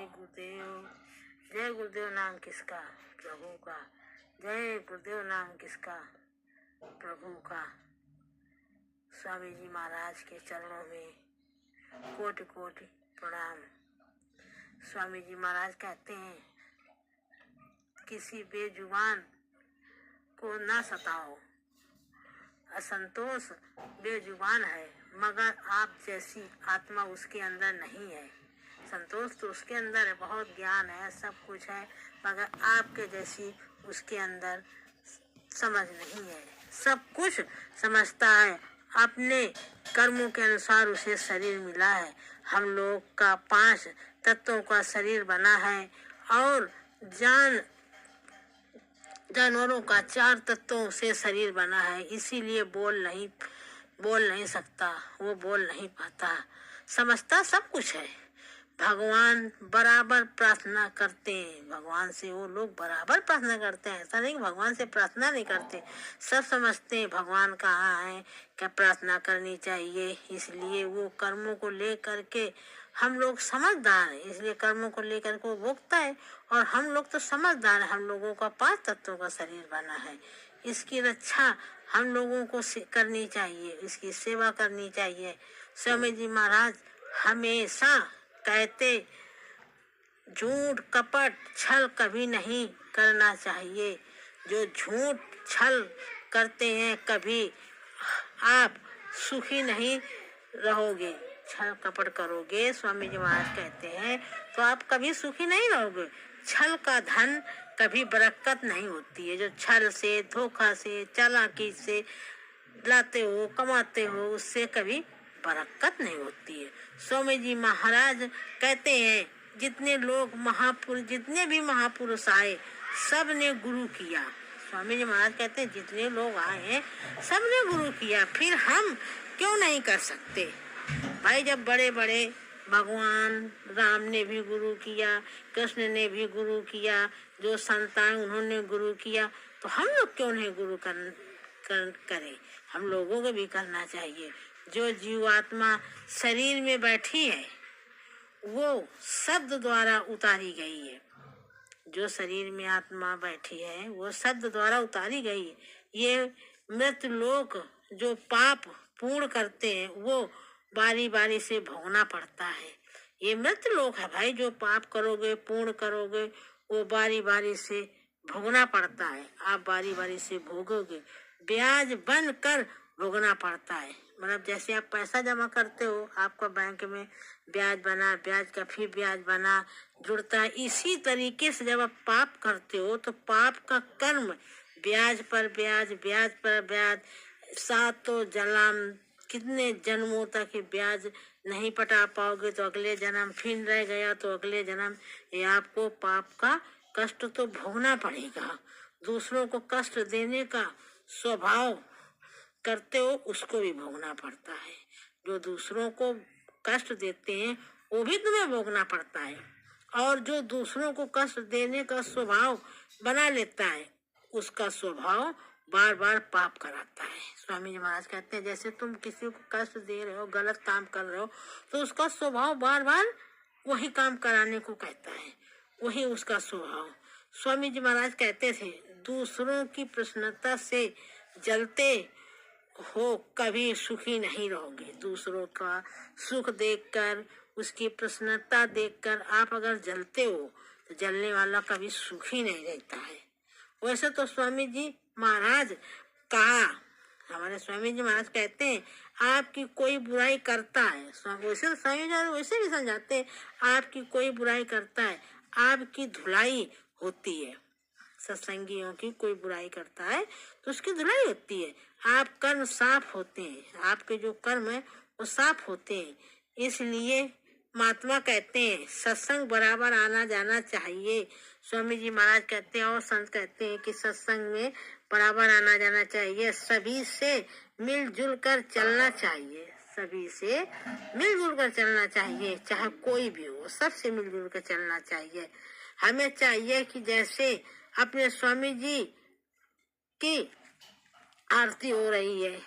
जय गुरुदेव। जय गुरुदेव नाम किसका? प्रभु का। जय गुरुदेव नाम किसका? प्रभु का। स्वामी जी महाराज के चरणों में कोटि कोटि प्रणाम। स्वामी जी महाराज कहते हैं, किसी बेजुबान को ना सताओ। असंतोष बेजुबान है, मगर आप जैसी आत्मा उसके अंदर नहीं है। संतोष तो उसके अंदर है, बहुत ज्ञान है, सब कुछ है, मगर आपके जैसी उसके अंदर समझ नहीं है। सब कुछ समझता है, अपने कर्मों के अनुसार उसे शरीर मिला है। हम लोग का 5 तत्वों का शरीर बना है और जानवरों का 4 तत्वों से शरीर बना है। इसीलिए बोल नहीं सकता, वो बोल नहीं पाता, समझता सब कुछ है। भगवान बराबर प्रार्थना करते हैं, भगवान से वो लोग बराबर प्रार्थना करते हैं। ऐसा नहीं भगवान से प्रार्थना नहीं करते, सब समझते हैं भगवान कहाँ है, क्या प्रार्थना करनी चाहिए। इसलिए वो कर्मों को ले करके हम लोग समझदार हैं, इसलिए कर्मों को लेकर के वो भोगता है। और हम लोग तो समझदार हैं, हम लोगों का 5 तत्वों का शरीर बना है। इसकी रक्षा हम लोगों को करनी चाहिए, इसकी सेवा करनी चाहिए। स्वामी जी महाराज हमेशा कहते, झूठ कपट छल कभी नहीं करना चाहिए। जो झूठ छल करते हैं, कभी आप सुखी नहीं रहोगे। छल कपट करोगे, स्वामी जी महाराज कहते हैं, तो आप कभी सुखी नहीं रहोगे। छल का धन कभी बरकत नहीं होती है। जो छल से, धोखा से, चालाकी से लाते हो, कमाते हो, उससे कभी बरकत नहीं होती है। स्वामी जी महाराज कहते हैं, जितने भी महापुरुष आए, सब ने गुरु किया। स्वामी जी महाराज कहते हैं, जितने लोग आए हैं, सब ने गुरु किया, फिर हम क्यों नहीं कर सकते? भाई, जब बड़े बड़े भगवान राम ने भी गुरु किया, कृष्ण ने भी गुरु किया, जो संतान उन्होंने गुरु किया, तो हम लोग क्यों नहीं गुरु करें? हम लोगों को भी करना चाहिए। जो जीवात्मा शरीर में बैठी है, वो शब्द द्वारा उतारी गई है। जो शरीर में आत्मा बैठी है, वो शब्द द्वारा उतारी गई है। ये मृत लोक जो पाप पूर्ण करते हैं, वो बारी बारी से भोगना पड़ता है। ये मृत लोक है भाई, जो पाप करोगे, पूर्ण करोगे, वो बारी बारी से भोगना पड़ता है। आप बारी बारी से भोगोगे, ब्याज बन कर भोगना पड़ता है। मतलब जैसे आप पैसा जमा करते हो, आपका बैंक में ब्याज बना, ब्याज का फिर ब्याज बना, जुड़ता है। इसी तरीके से जब आप पाप करते हो, तो पाप का कर्म ब्याज पर ब्याज, ब्याज पर ब्याज, 7 जन्म, कितने जन्मों तक ब्याज नहीं पटा पाओगे, तो अगले जन्म फिर रह गया, तो अगले जन्म ये आपको पाप का कष्ट तो भोगना पड़ेगा। दूसरों को कष्ट देने का स्वभाव करते हो, उसको भी भोगना पड़ता है। जो दूसरों को कष्ट देते हैं, वो भी तुम्हें भोगना पड़ता है। और जो दूसरों को कष्ट देने का स्वभाव बना लेता है, उसका स्वभाव बार बार पाप कराता है। स्वामी जी महाराज कहते हैं, जैसे तुम किसी को कष्ट दे रहे हो, गलत काम कर रहे हो, तो उसका स्वभाव बार बार वही काम कराने को कहता है, वही उसका स्वभाव। स्वामी जी महाराज कहते थे, दूसरों की प्रसन्नता से जलते हो, कभी सुखी नहीं रहोगे। दूसरों का सुख देखकर, उसकी प्रसन्नता देखकर आप अगर जलते हो, तो जलने वाला कभी सुखी नहीं रहता है। वैसे तो स्वामी जी महाराज हमारे स्वामी जी महाराज कहते हैं, आपकी कोई बुराई करता है, वैसे तो स्वामी जी वैसे भी समझाते हैं, आपकी कोई बुराई करता है, आपकी धुलाई होती है। सत्संगियों की कोई बुराई करता है, तो उसकी धुलाई होती है। आप कर्म साफ होते हैं, आपके जो कर्म है वो साफ होते हैं। इसलिए महात्मा कहते हैं, सत्संग बराबर आना जाना चाहिए। स्वामी जी महाराज कहते हैं और संत कहते हैं कि सत्संग में बराबर आना जाना चाहिए। सभी से मिलजुल कर चलना चाहिए, सभी से मिलजुल कर चलना चाहिए, चाहे कोई भी हो, सबसे मिलजुल कर चलना चाहिए। हमें चाहिए कि जैसे अपने स्वामी जी की आरती हो रही है,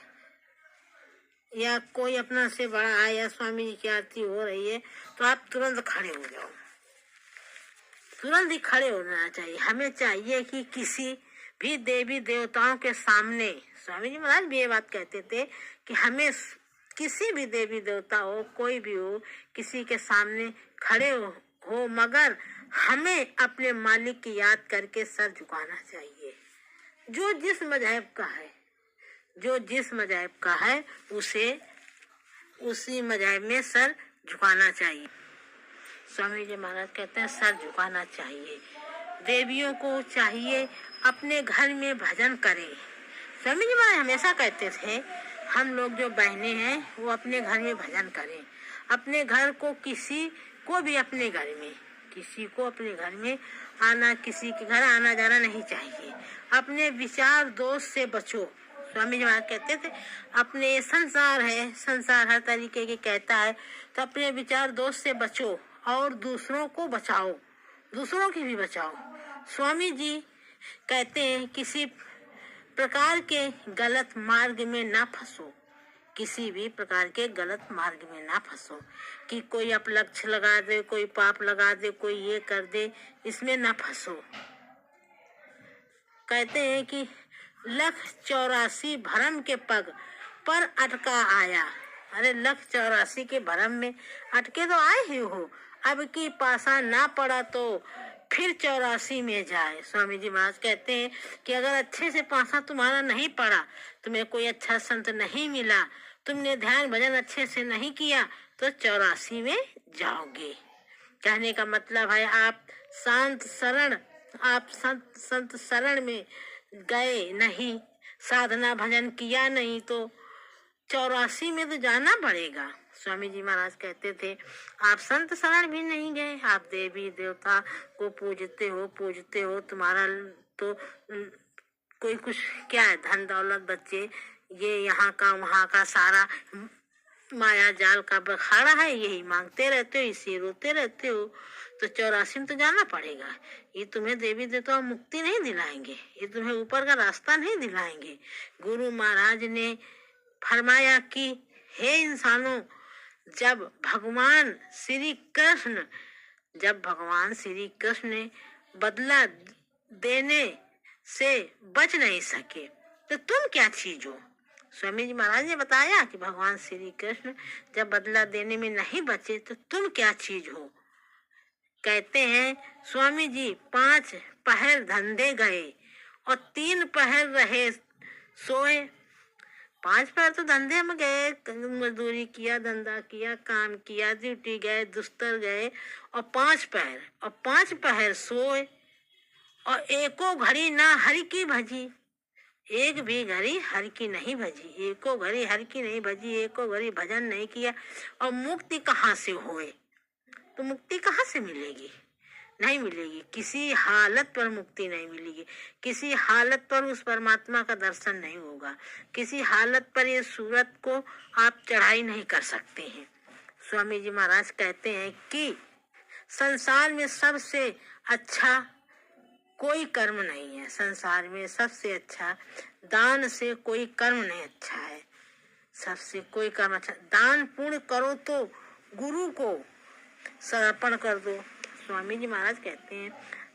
या कोई अपना से बड़ा आया, स्वामी जी की आरती हो रही है, तो आप तुरंत खड़े हो जाओ। तुरंत ही खड़े होना चाहिए। हमें चाहिए कि किसी भी देवी देवताओं के सामने, स्वामी जी महाराज भी ये बात कहते थे कि हमें किसी भी देवी देवता हो, कोई भी हो, किसी के सामने खड़े हो मगर हमें अपने मालिक की याद करके सर झुकाना चाहिए। जो जिस मजहब का है, जो जिस मजहब का है उसे उसी मजहब में सर झुकाना चाहिए। स्वामी जी महाराज कहते हैं सर झुकाना चाहिए। देवियों को चाहिए अपने घर में भजन करें। स्वामी जी महाराज हमेशा कहते थे हम लोग जो बहनें हैं वो अपने घर में भजन करें। अपने घर को किसी को भी अपने घर में, किसी को अपने घर में आना, किसी के घर आना जाना नहीं चाहिए। अपने विचार दोष से बचो। स्वामी जी महाराज कहते थे अपने संसार है, संसार हर तरीके के कहता है, तो अपने विचार दोष से बचो और दूसरों को बचाओ, दूसरों की भी बचाओ। स्वामी जी कहते हैं किसी प्रकार के गलत मार्ग में ना फंसो, किसी भी प्रकार के गलत मार्ग में ना फंसो कि कोई अपलक्ष्य लगा दे, कोई पाप लगा दे, कोई ये कर दे, इसमें ना फंसो। कहते हैं कि 184 भरम के पग पर अटका आया। अरे 184 के भरम में अटके तो आए ही हो, अब की पासा ना पड़ा तो फिर 84 में जाए। स्वामी जी महाराज कहते हैं कि अगर अच्छे से पासा तुम्हारा नहीं पड़ा, तुम्हें कोई अच्छा संत नहीं मिला, तुमने ध्यान भजन अच्छे से नहीं किया, तो 84 में जाओगे। कहने का मतलब है आप संत शरण में गए नहीं, साधना भजन किया नहीं, तो 84 में तो जाना पड़ेगा। स्वामी जी महाराज कहते थे आप संत शरण भी नहीं गए, आप देवी देवता को पूजते हो, तुम्हारा तो कोई कुछ क्या है, धन दौलत बच्चे, ये यहाँ का वहाँ का सारा माया जाल का बखाड़ा है, यही मांगते रहते हो, इसी रोते रहते हो, तो 84 में तो जाना पड़ेगा। ये तुम्हें देवी देवता मुक्ति नहीं दिलाएंगे, ये तुम्हें ऊपर का रास्ता नहीं दिलाएंगे। गुरु महाराज ने फरमाया कि हे इंसानों, जब भगवान श्री कृष्ण ने बदला देने से बच नहीं सके तो तुम क्या चीज हो। स्वामी जी महाराज ने बताया कि भगवान श्री कृष्ण जब बदला देने में नहीं बचे तो तुम क्या चीज हो। कहते हैं स्वामी जी 5 पहर धंधे गए और 3 पहर रहे सोए। 5 पहर तो धंधे में गए, मजदूरी किया, धंधा किया, काम किया, ड्यूटी गए, दुस्तर गए, और 5 पहर सोए और एको घड़ी ना हरि की भजी, एक भी घड़ी हरि की नहीं भजी, एको घड़ी हरि की नहीं भजी, एको घड़ी भजन नहीं किया, और मुक्ति कहाँ से होए। तो मुक्ति कहाँ से मिलेगी, नहीं मिलेगी, किसी हालत पर मुक्ति नहीं मिलेगी, किसी हालत पर उस परमात्मा का दर्शन नहीं होगा, किसी हालत पर ये सूरत को आप चढ़ाई नहीं कर सकते हैं। स्वामी जी महाराज कहते हैं कि संसार में सबसे अच्छा कोई कर्म नहीं है, संसार में सबसे अच्छा दान से कोई कर्म नहीं अच्छा है, सबसे कोई कर्म अच्छा, दान पुण्य करो तो गुरु को समर्पण कर दो। स्वामी जी महाराज कहते हैं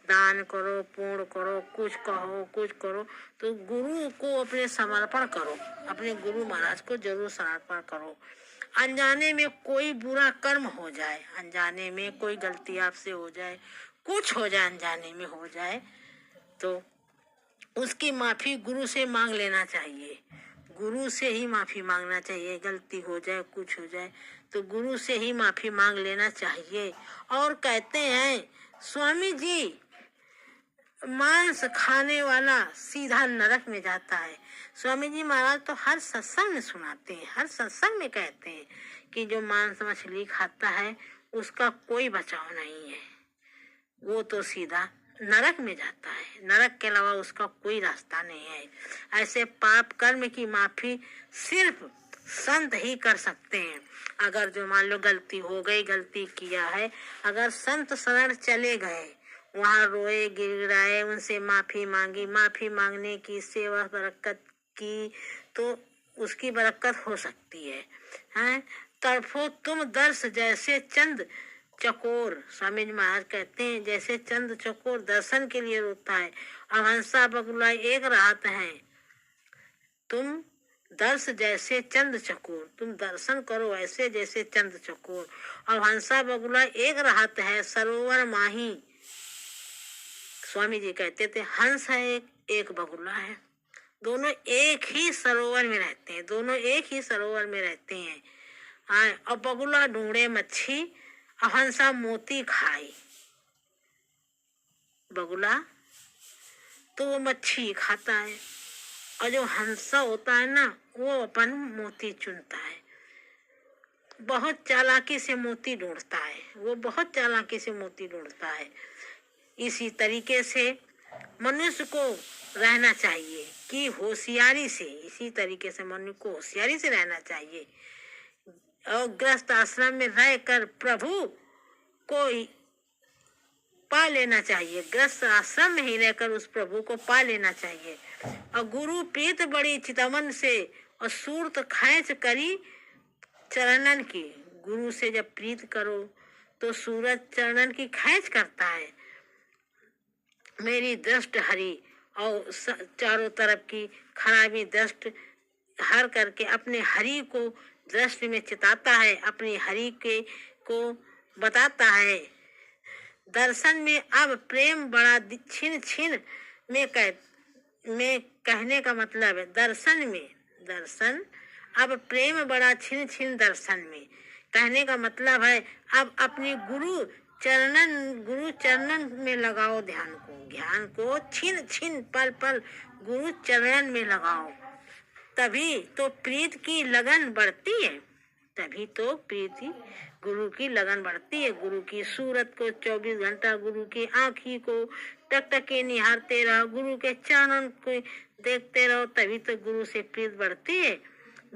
दान करो, पुण्य करो, कुछ कहो, कुछ करो, तो गुरु को अपने समर्पण करो, अपने गुरु महाराज को जरूर समर्पण करो। अनजाने में कोई बुरा कर्म हो जाए, अनजाने में कोई गलती आपसे हो जाए, कुछ हो जाए, अनजाने में हो जाए, तो उसकी माफी गुरु से मांग लेना चाहिए, गुरु से ही माफी मांगना चाहिए। गलती हो जाए, कुछ हो जाए, तो गुरु से ही माफी मांग लेना चाहिए। और कहते हैं स्वामी जी मांस खाने वाला सीधा नरक में जाता है। स्वामी जी महाराज तो हर सत्संग में सुनाते हैं, हर सत्संग में कहते हैं कि जो मांस मछली खाता है उसका कोई बचाव नहीं है, वो तो सीधा नरक में जाता है, नरक के अलावा उसका कोई रास्ता नहीं है। ऐसे पाप कर्म की माफी सिर्फ संत ही कर सकते हैं। अगर जो मान लो गलती हो गई, गलती किया है, अगर संत शरण चले गए, वहाँ रोए गिड़गिड़ाए, उनसे माफी मांगी, माफी मांगने की सेवा बरकत की, तो उसकी बरकत हो सकती है। हैं तड़फो तुम दर्श जैसे चंद चकोर, स्वामी जी महाराज कहते हैं जैसे चंद चकोर दर्शन के लिए रोता है, अब हंसा बगुला एक राहत है। तुम दर्श जैसे चंद चकोर, तुम दर्शन करो ऐसे जैसे चंद चकोर। और हंसा बगुला एक राहत है, सरोवर माही। स्वामी जी कहते थे हंस है एक बगुला है, दोनों एक ही सरोवर में रहते हैं, दोनों एक ही सरोवर में रहते हैं। हाँ, और बगुला ढूंढे मच्छी और हंसा मोती खाई। बगुला तो वो मच्छी खाता है और जो हंसा होता है ना वो अपन मोती चुनता है, बहुत चालाकी से मोती ढूंढता है, वो बहुत चालाकी से मोती ढूंढता है। इसी तरीके से मनुष्य को रहना चाहिए कि होशियारी से, इसी तरीके से मनुष्य को होशियारी से रहना चाहिए और गृहस्थ आश्रम में रहकर प्रभु को पा लेना चाहिए, गृहस्थ आश्रम में ही रहकर उस प्रभु को पा लेना चाहिए। और गुरु प्रीत बड़ी चितवन से और सूरत खैच करी चरणन की। गुरु से जब प्रीत करो तो सूरज चरणन की खैच करता है। मेरी दृष्ट हरि और चारों तरफ की खराबी दृष्ट हर करके अपने हरि को दृष्टि में चिताता है, अपने हरि के को बताता है। दर्शन में अब प्रेम बड़ा छिन छिन में कहने का मतलब है दर्शन अब प्रेम बड़ा छिन छिन दर्शन में कहने का मतलब है अब अपने गुरु चरणन में लगाओ ध्यान को छिन छिन पल पल गुरु चरणन में लगाओ, तभी तो प्रीत की लगन बढ़ती है, तभी तो प्रीति गुरु की लगन बढ़ती है। गुरु की सूरत को 24 घंटा गुरु की आँखी को टकटके निहारते रहो, गुरु के चरणन को देखते रहो, तभी तो गुरु से प्रीत बढ़ती है।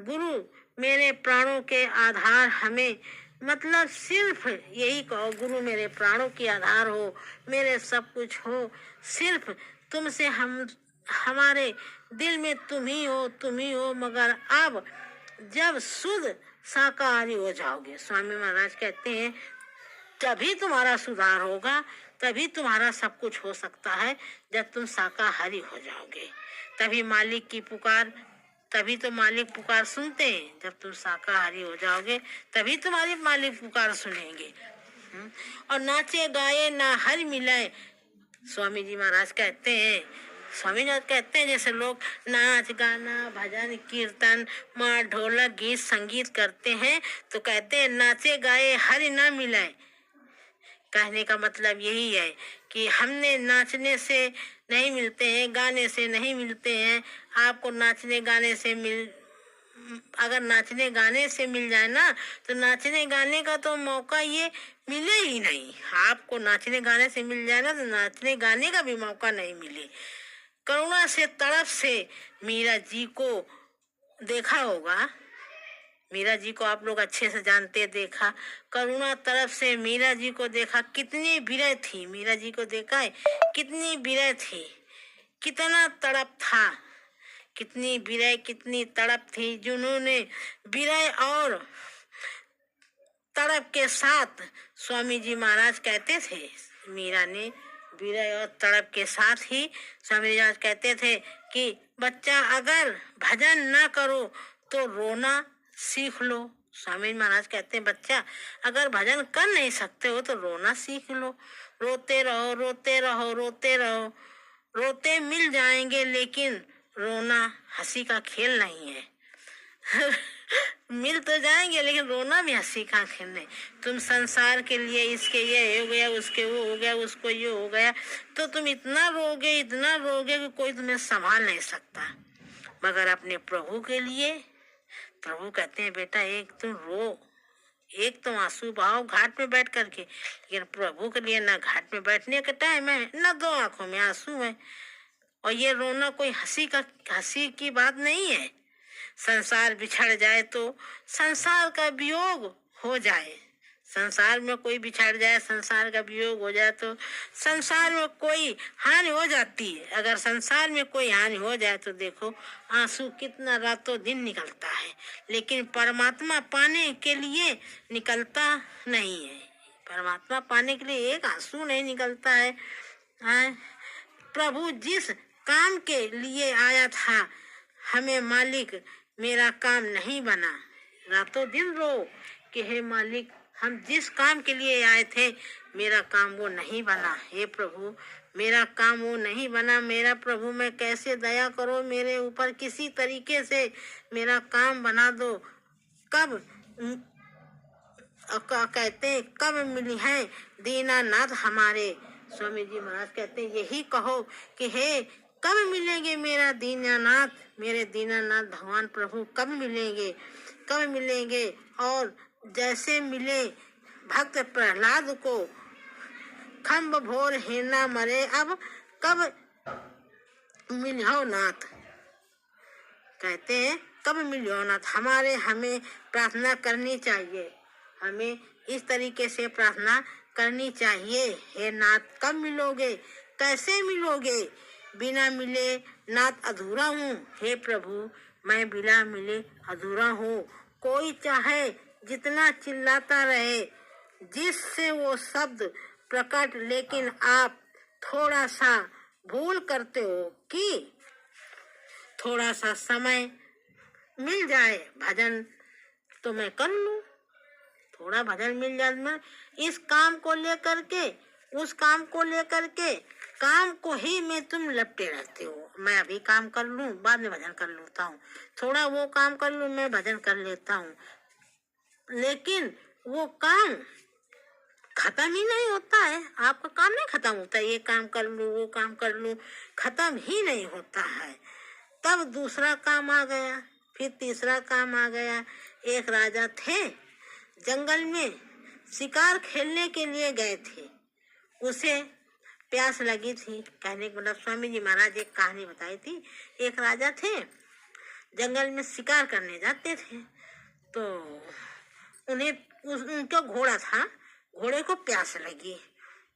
गुरु मेरे प्राणों के आधार, हमें मतलब सिर्फ यही कहो गुरु मेरे प्राणों की आधार हो, मेरे सब कुछ हो, सिर्फ तुमसे हमारे दिल में तुम ही हो। मगर अब जब शुद्ध शाकाहारी हो जाओगे, स्वामी महाराज कहते हैं तभी तुम्हारा सुधार होगा, तभी तुम्हारा सब कुछ हो सकता है जब तुम शाकाहारी हो जाओगे। तभी मालिक की पुकार, तभी तो मालिक पुकार सुनते हैं, जब तुम शाकाहारी हो जाओगे तभी तुम्हारी मालिक पुकार सुनेंगे। और नाचे गाए ना हर मिलाए, स्वामी जी महाराज कहते हैं, स्वामी जी कहते हैं जैसे लोग नाच गाना भजन कीर्तन माँ ढोलक गीत संगीत करते हैं तो कहते हैं नाचे गाए हरि ना मिलाए। कहने का मतलब यही है कि हमने नाचने से नहीं मिलते हैं, गाने से नहीं मिलते हैं। आपको नाचने गाने से अगर नाचने गाने से मिल जाए ना तो नाचने गाने का तो मौका ये मिले ही नहीं। आपको नाचने गाने से मिल जाए ना तो नाचने गाने का भी मौका नहीं मिले। करुणा से तड़प से मीरा जी को देखा होगा, मीरा जी को आप लोग अच्छे से जानते, देखा। करुणा तरफ से मीरा जी को देखा, कितनी विरह थी, मीरा जी को देखा है कितनी विरह थी, कितना तड़प था, कितनी विरह कितनी तड़प थी। जिन्होंने विरह और तड़प के साथ, स्वामी जी महाराज कहते थे, मीरा ने विरह और तड़प के साथ ही स्वामी जी महाराज कहते थे कि बच्चा अगर भजन ना करो तो रोना सीख लो। स्वामी महाराज कहते हैं बच्चा अगर भजन कर नहीं सकते हो तो रोना सीख लो। रोते रहो रोते रहो रोते रहो, रोते मिल जाएंगे लेकिन रोना हंसी का खेल नहीं है। मिल तो जाएंगे लेकिन रोना भी हंसी का खेल नहीं। तुम संसार के लिए इसके ये हो गया, उसके वो हो गया, उसको ये हो गया, तो तुम इतना रोगे कि कोई तुम्हें संभाल नहीं सकता। मगर अपने प्रभु के लिए प्रभु कहते हैं बेटा एक तुम रो, एक तुम आंसू बहाओ घाट में बैठ करके, लेकिन प्रभु के लिए ना घाट में बैठने का टाइम है ना दो आंखों में आंसू है। और ये रोना कोई हंसी की बात नहीं है। संसार बिछड़ जाए तो संसार का वियोग हो जाए, संसार में कोई बिछड़ जाए, संसार का वियोग हो जाए तो संसार में कोई हानि हो जाती है। अगर संसार में कोई हानि हो जाए तो देखो आंसू कितना रातों दिन निकलता है, लेकिन परमात्मा पाने के लिए निकलता नहीं है। परमात्मा पाने के लिए एक आंसू नहीं निकलता है। प्रभु जिस काम के लिए आया था, हमें मालिक मेरा काम नहीं बना। रातों दिन रो कि हे मालिक, हम जिस काम के लिए आए थे मेरा काम वो नहीं बना। हे प्रभु, मेरा काम वो नहीं बना। मेरा प्रभु, मैं कैसे दया करो मेरे ऊपर, किसी तरीके से मेरा काम बना दो। कब कहते हैं कब मिली है दीनानाथ हमारे। स्वामी जी महाराज कहते हैं यही कहो कि हे कब मिलेंगे मेरा दीनानाथ, मेरे दीनानाथ भगवान प्रभु कब मिलेंगे, कब मिलेंगे। और जैसे मिले भक्त प्रहलाद को, खम्ब भोर हिरना मरे, अब कब मिलो नाथ। कहते हैं कब मिलो नाथ। हमें प्रार्थना करनी चाहिए, हमें इस तरीके से प्रार्थना करनी चाहिए। हे नाथ, कब मिलोगे, कैसे मिलोगे, बिना मिले नाथ अधूरा हूँ। हे प्रभु, मैं बिना मिले अधूरा हूँ। कोई चाहे जितना चिल्लाता रहे, जिससे वो शब्द प्रकट, लेकिन आप थोड़ा सा भूल करते हो कि थोड़ा सा समय मिल जाए भजन तो मैं कर लूं। थोड़ा भजन मिल जाए, मैं इस काम को लेकर के, उस काम को लेकर के, काम को ही में तुम लपटे रहते हो। मैं अभी काम कर लूं, बाद में भजन कर लेता हूँ, थोड़ा वो काम कर लूं, मैं भजन कर लेता हूँ। लेकिन वो काम खत्म ही नहीं होता है। आपका काम नहीं खत्म होता, ये काम कर लूं, वो काम कर लूं, खत्म ही नहीं होता है। तब दूसरा काम आ गया, फिर तीसरा काम आ गया। एक राजा थे, जंगल में शिकार खेलने के लिए गए थे। उसे प्यास लगी थी। कहने का मतलब स्वामी जी महाराज एक कहानी बताई थी। एक राजा थे, जंगल में शिकार करने जाते थे, तो उनका घोड़ा था, घोड़े को प्यास लगी।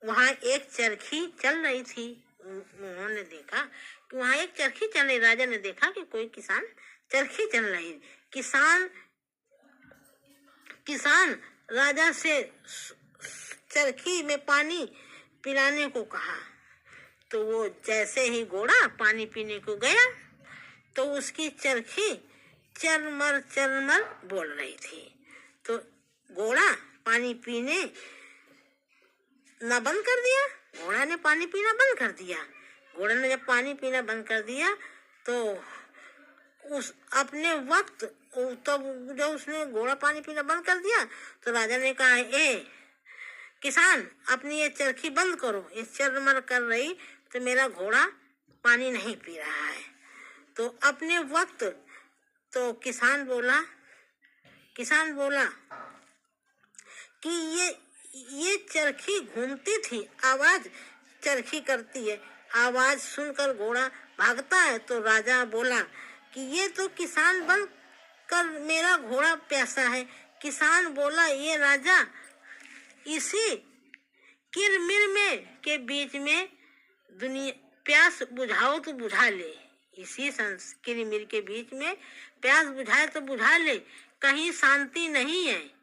वहाँ एक चरखी चल रही थी। उन्होंने देखा कि वहाँ एक चरखी चल रही। राजा ने देखा कि कोई किसान चरखी चल रही। किसान राजा से चरखी में पानी पिलाने को कहा। तो वो जैसे ही घोड़ा पानी पीने को गया तो उसकी चरखी चरमर चरमर बोल रही थी। तो घोड़ा पानी पीने ना बंद कर दिया। घोड़ा ने पानी पीना बंद कर दिया। घोड़ा ने जब पानी पीना बंद कर दिया तो उस अपने वक्त तो जब उसने घोड़ा पानी पीना बंद कर दिया तो राजा ने कहा, ए किसान, अपनी ये चरखी बंद करो, ये चरमर कर रही तो मेरा घोड़ा पानी नहीं पी रहा है। तो अपने वक्त तो किसान बोला कि ये चरखी घूमती थी, आवाज चरखी करती है, आवाज सुनकर घोड़ा भागता है। तो राजा बोला कि ये तो किसान बंद कर, मेरा घोड़ा प्यासा है। किसान बोला, ये राजा, इसी किरमिर में के बीच में दुनिया प्यास बुझाओ तो बुझा ले। इसी किरमिर के बीच में प्यास बुझाए तो बुझा ले, कहीं शांति नहीं है,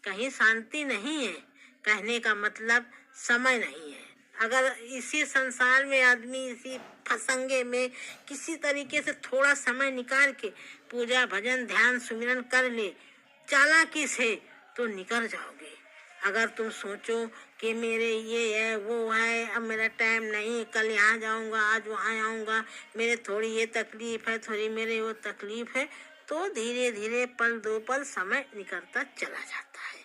कहीं शांति नहीं है। कहने का मतलब समय नहीं है। अगर इसी संसार में आदमी इसी फसंगे में किसी तरीके से थोड़ा समय निकाल के पूजा भजन ध्यान सुमिरन कर ले चालाकी से, तो निकल जाओगे। अगर तुम सोचो कि मेरे ये है वो है, अब मेरा टाइम नहीं, कल यहाँ जाऊँगा, आज वहाँ आऊँगा, मेरे थोड़ी ये तकलीफ है, थोड़ी मेरे वो तकलीफ है, तो धीरे धीरे पल दो पल समय निकलता चला जाता है।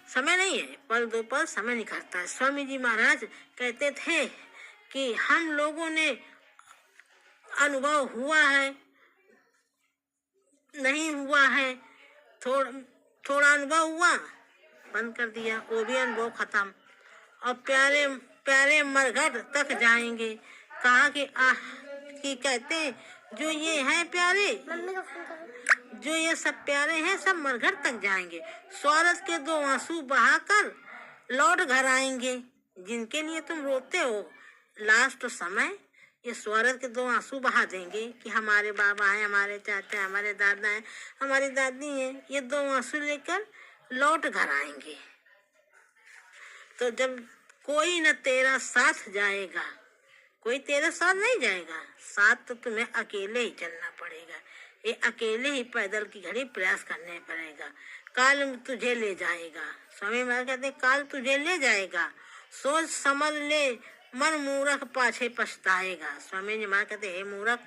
समय नहीं है, पल दो पल समय निकलता है। स्वामी जी महाराज कहते थे कि हम लोगों ने अनुभव हुआ है, नहीं हुआ है, थोड़ा अनुभव हुआ, बंद कर दिया, वो भी अनुभव खत्म। और प्यारे प्यारे मरघट तक जाएंगे। कहा कि कहते हैं जो ये है प्यारे, जो ये सब प्यारे हैं, सब मरघट तक जाएंगे, स्वार्थ के दो आंसू बहाकर लौट घर आएंगे। जिनके लिए तुम रोते हो लास्ट समय, ये स्वार्थ के दो आंसू बहा देंगे कि हमारे बाबा हैं, हमारे चाचा, हमारे दादा हैं, हमारी दादी हैं, ये दो आंसू लेकर लौट घर आएंगे। तो जब कोई न तेरा साथ जाएगा, कोई तेरे साथ नहीं जाएगा, साथ तो तुम्हें अकेले ही चलना पड़ेगा। ये अकेले ही पैदल की घड़ी प्रयास करने पड़ेगा। काल तुझे ले जाएगा, स्वामी महाराज कहते हैं काल तुझे ले जाएगा, सोच समझ ले मन मूर्ख पाछे पछताएगा। स्वामी जी महाराज कहते हे मूर्ख,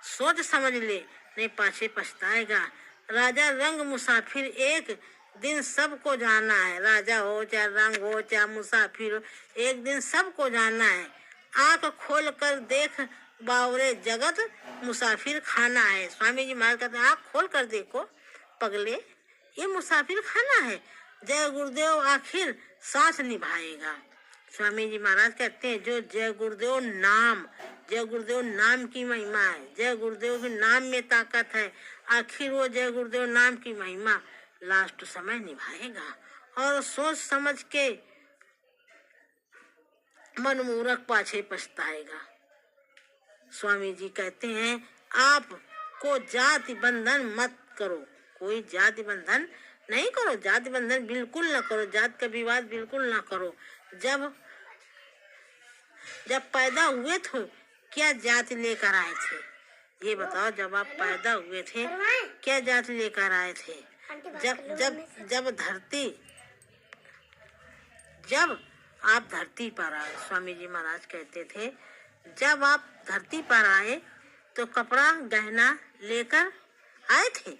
सोच समझ ले, नहीं पाछे पछताएगा। राजा रंग मुसाफिर एक दिन सबको जाना है, राजा हो चाहे रंग हो चाहे मुसाफिर हो, एक दिन सबको जाना है। आंख खोल कर देख बावरे जगत मुसाफिर खाना है। स्वामी जी महाराज कहते हैं आंख खोल कर देखो पगले, ये मुसाफिर खाना है। जय गुरुदेव आखिर सांस निभाएगा। स्वामी जी महाराज कहते हैं जो जय गुरुदेव नाम की महिमा है, जय गुरुदेव के नाम में ताकत है। आखिर वो जय गुरुदेव नाम की महिमा लास्ट समय निभाएगा। और सोच समझ के मन मूर्ख पाछे पछताएगा। स्वामी जी कहते हैं आपको जाति बंधन मत करो, कोई जाति बंधन नहीं करो, जाति बंधन बिल्कुल ना करो, जात का विवाद बिल्कुल ना करो। जब पैदा हुए थे क्या जाति लेकर आए थे, ये बताओ। जब आप पैदा हुए थे क्या जाति लेकर आए थे? जब आप धरती पर आए, स्वामी जी महाराज कहते थे जब आप धरती पर आए तो कपड़ा गहना लेकर आए थे?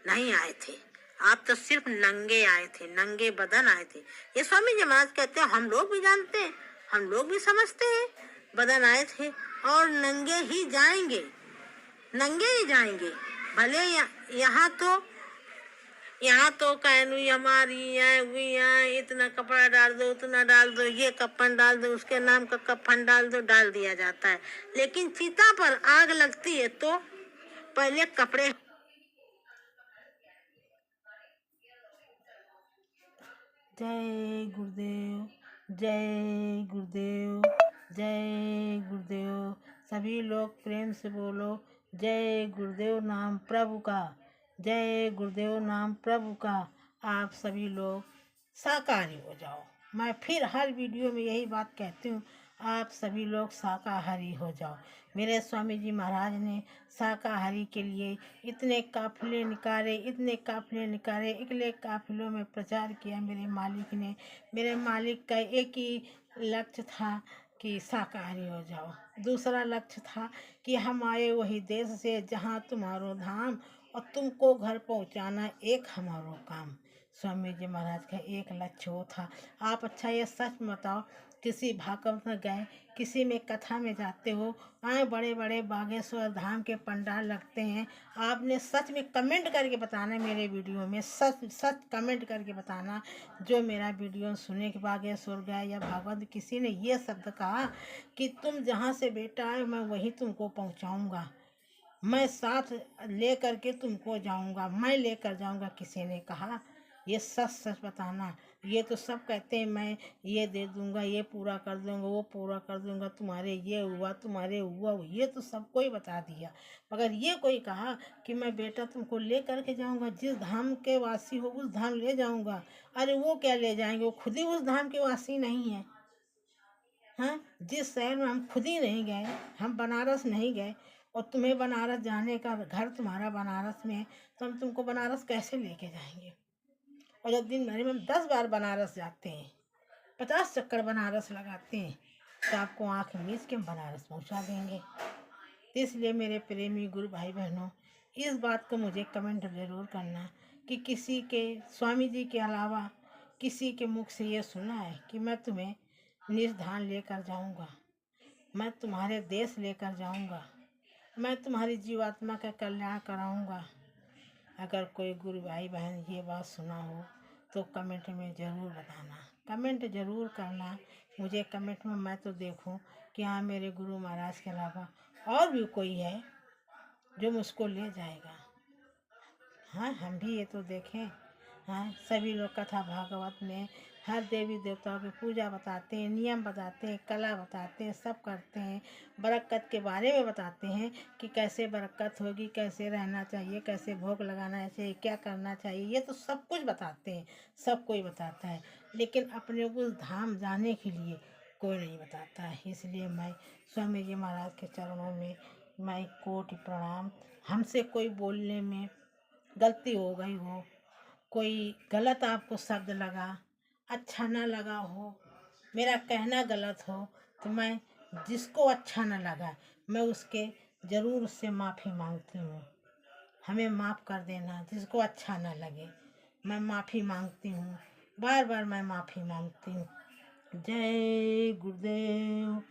नहीं आए थे, आप तो सिर्फ नंगे आए थे, नंगे बदन आए थे। ये स्वामी जी महाराज कहते हैं हम लोग भी जानते हैं, हम लोग भी समझते हैं। बदन आए थे और नंगे ही जाएंगे, नंगे ही जाएंगे। भले यहाँ तो कहनुई हमारी है, इतना कपड़ा डाल दो, उतना डाल दो, ये कफन डाल दो, उसके नाम का कफन डाल दो, डाल दिया जाता है। लेकिन चिता पर आग लगती है तो पहले कपड़े। जय गुरुदेव, जय गुरुदेव, जय गुरुदेव। सभी लोग प्रेम से बोलो जय गुरुदेव नाम प्रभु का, जय गुरुदेव नाम प्रभु का। आप सभी लोग शाकाहारी हो जाओ। मैं फिर हर वीडियो में यही बात कहती हूँ, आप सभी लोग शाकाहारी हो जाओ। मेरे स्वामी जी महाराज ने शाकाहारी के लिए इतने काफिले निकाले, इतने काफिलों में प्रचार किया मेरे मालिक ने। मेरे मालिक का एक ही लक्ष्य था कि शाकाहारी हो जाओ। दूसरा लक्ष्य था कि हम आए वही देश से जहाँ तुम्हारो धाम, और तुमको घर पहुँचाना एक हमारो काम। स्वामी जी महाराज का एक लक्ष्य वो था। आप अच्छा ये सच बताओ, किसी भागवत में गए, किसी में कथा में जाते हो, आए बड़े बड़े बागेश्वर धाम के पंडाल लगते हैं, आपने सच में कमेंट करके बताना मेरे वीडियो में, सच कमेंट करके बताना। जो मेरा वीडियो सुने के बागेश्वर गए या भागवत किसी ने ये शब्द कहा कि तुम जहाँ से बेटा आए मैं वहीं तुमको पहुँचाऊँगा, मैं साथ ले करके तुमको जाऊंगा, मैं लेकर जाऊंगा, किसी ने कहा। ये सच बताना। ये तो सब कहते हैं मैं ये दे दूंगा, ये पूरा कर दूंगा, वो पूरा कर दूंगा, तुम्हारे ये हुआ, तुम्हारे हुआ, ये तो सबको ही बता दिया। मगर ये कोई कहा कि मैं बेटा तुमको ले करके जाऊंगा, जिस धाम के वासी हो उस धाम ले जाऊंगा। अरे वो क्या ले जाएंगे, वो खुद ही उस धाम के वासी नहीं है। हाँ, जिस शहर में हम खुद ही नहीं गए, हम बनारस नहीं गए, और तुम्हें बनारस जाने का घर तुम्हारा बनारस में है, तो हम तुमको बनारस कैसे लेके जाएंगे? और जब दिन भर में हम 10 बार बनारस जाते हैं, 50 चक्कर बनारस लगाते हैं, तो आपको आँख मीच के हम बनारस पहुंचा देंगे। तो इसलिए मेरे प्रेमी गुरु भाई बहनों, इस बात को मुझे कमेंट ज़रूर करना कि किसी के स्वामी जी के अलावा किसी के मुख से ये सुना है कि मैं तुम्हें निर्धान लेकर जाऊंगा, मैं तुम्हारे देश लेकर जाऊंगा, मैं तुम्हारी जीवात्मा का कल्याण कराऊंगा। अगर कोई गुरु भाई बहन ये बात सुना हो तो कमेंट में ज़रूर बताना, कमेंट ज़रूर करना। मुझे कमेंट में मैं तो देखूं कि हाँ मेरे गुरु महाराज के अलावा और भी कोई है जो मुझको ले जाएगा। हाँ, हम भी ये तो देखें। हाँ, सभी लोग कथा भागवत में हर देवी देवताओं की पूजा बताते हैं, नियम बताते हैं, कला बताते हैं, सब करते हैं। बरक़्क़त के बारे में बताते हैं कि कैसे बरक़्क़त होगी, कैसे रहना चाहिए, कैसे भोग लगाना चाहिए, क्या करना चाहिए, ये तो सब कुछ बताते हैं, सब कोई बताता है। लेकिन अपने उस धाम जाने के लिए कोई नहीं बताता है। इसलिए मैं स्वामी जी महाराज के चरणों में मैं कोटि प्रणाम। हमसे कोई बोलने में गलती हो गई हो, कोई गलत आपको शब्द लगा, अच्छा ना लगा हो, मेरा कहना गलत हो, तो मैं जिसको अच्छा ना लगा मैं उसके ज़रूर उससे माफ़ी मांगती हूँ। हमें माफ़ कर देना जिसको अच्छा ना लगे, मैं माफ़ी मांगती हूँ, बार बार मैं माफ़ी मांगती हूँ। जय गुरुदेव।